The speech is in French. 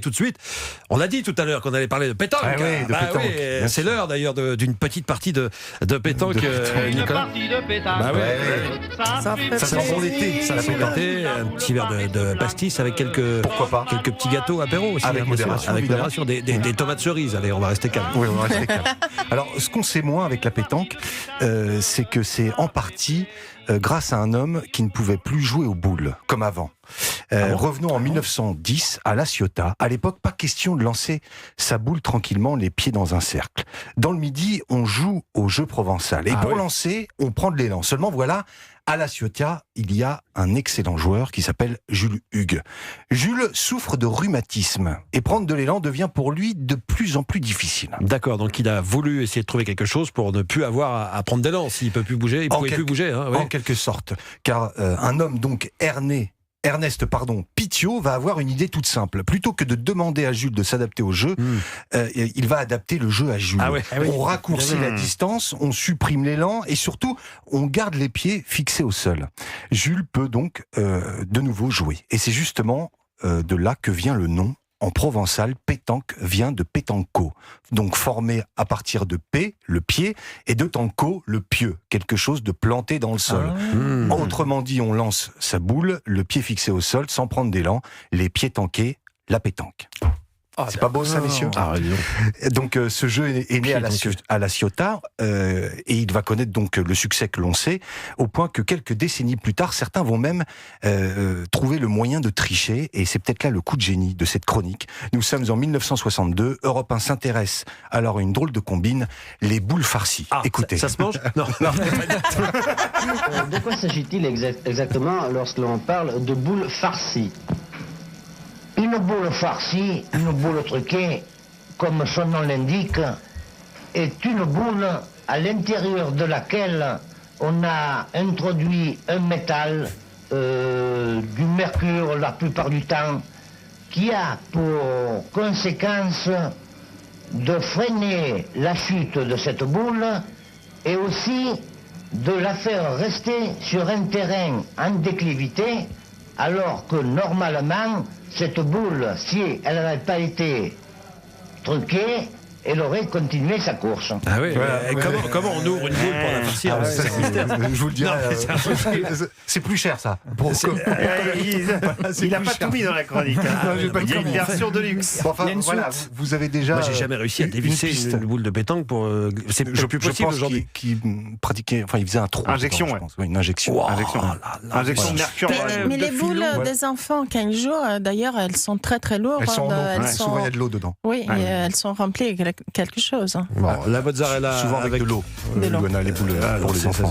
Tout de suite, on l'a dit tout à l'heure qu'on allait parler de pétanque. Ah oui, de pétanque. Oui, c'est l'heure d'ailleurs d'une petite partie de pétanque. Une Nicolas. partie de pétanque. Bah ouais. Ça sent bon l'été. Ça fait l'été, un petit verre de pastis avec Pourquoi pas quelques petits gâteaux apéro aussi. Avec bien sûr. modération, Avec évidemment. modération. Des tomates cerises. Allez, on va rester calme. Oui, on va rester calme. Alors, ce qu'on sait moins avec la pétanque, c'est que c'est en partie grâce à un homme qui ne pouvait plus jouer aux boules, comme avant. Revenons en 1910 à La Ciotat. À l'époque, pas question de lancer sa boule tranquillement, les pieds dans un cercle. Dans le Midi, on joue au jeu provençal. Et pour lancer, on prend de l'élan. Seulement, voilà, à La Ciotat, il y a un excellent joueur qui s'appelle Jules Hugues. Jules souffre de rhumatisme et prendre de l'élan devient pour lui de plus en plus difficile. D'accord, donc il a voulu essayer de trouver quelque chose pour ne plus avoir à prendre d'élan. S'il peut plus bouger, il pouvait plus bouger. Hein, En quelque sorte. Car un homme donc Ernest Pitiot va avoir une idée toute simple. Plutôt que de demander à Jules de s'adapter au jeu, il va adapter le jeu à Jules. On raccourcit la distance, on supprime l'élan et surtout, on garde les pieds fixés au sol. Jules peut donc de nouveau jouer. Et c'est justement de là que vient le nom. En provençal, pétanque vient de pétanco, donc formé à partir de P, le pied, et de tanco, le pieu, quelque chose de planté dans le sol. Autrement dit, on lance sa boule, le pied fixé au sol, sans prendre d'élan, les pieds tankés, la pétanque. C'est pas beau ça, messieurs? Donc ce jeu est né à La Ciotat et il va connaître donc le succès que l'on sait, au point que quelques décennies plus tard, certains vont même trouver le moyen de tricher, et c'est peut-être là le coup de génie de cette chronique. Nous sommes en 1962, Europe 1 s'intéresse alors à une drôle de combine, les boules farcies. Écoutez. Ça se mange? Non. De quoi s'agit-il exactement lorsque l'on parle de boules farcies? Une boule farcie, une boule truquée, comme son nom l'indique, est une boule à l'intérieur de laquelle on a introduit un métal, du mercure la plupart du temps, qui a pour conséquence de freiner la chute de cette boule et aussi de la faire rester sur un terrain en déclivité, alors que normalement, cette boule, si elle n'avait pas été truquée, elle aurait continué sa course. Ah oui, comment on ouvre une boule pour la farcir? Je vous le dirai. C'est plus cher ça. Il n'a pas tout mis dans la chronique. Il y a une version de luxe. Enfin, voilà, vous avez déjà. Moi, j'ai jamais réussi à dévisser une boule de pétanque pour. C'est plus possible aujourd'hui. Qui pratiquait, enfin, il faisait un trou. Injection, dedans, je pense. Une injection. Wow, Injection de mercure. Mais les boules des enfants, quand ils jouent, d'ailleurs, elles sont très très lourdes. Elles sont en eau. Souvent, il y a de l'eau dedans. Oui, et elles sont remplies avec quelque chose. Bon, la mozzarella souvent avec de l'eau. De l'eau. Luana, les boules pour les enfants.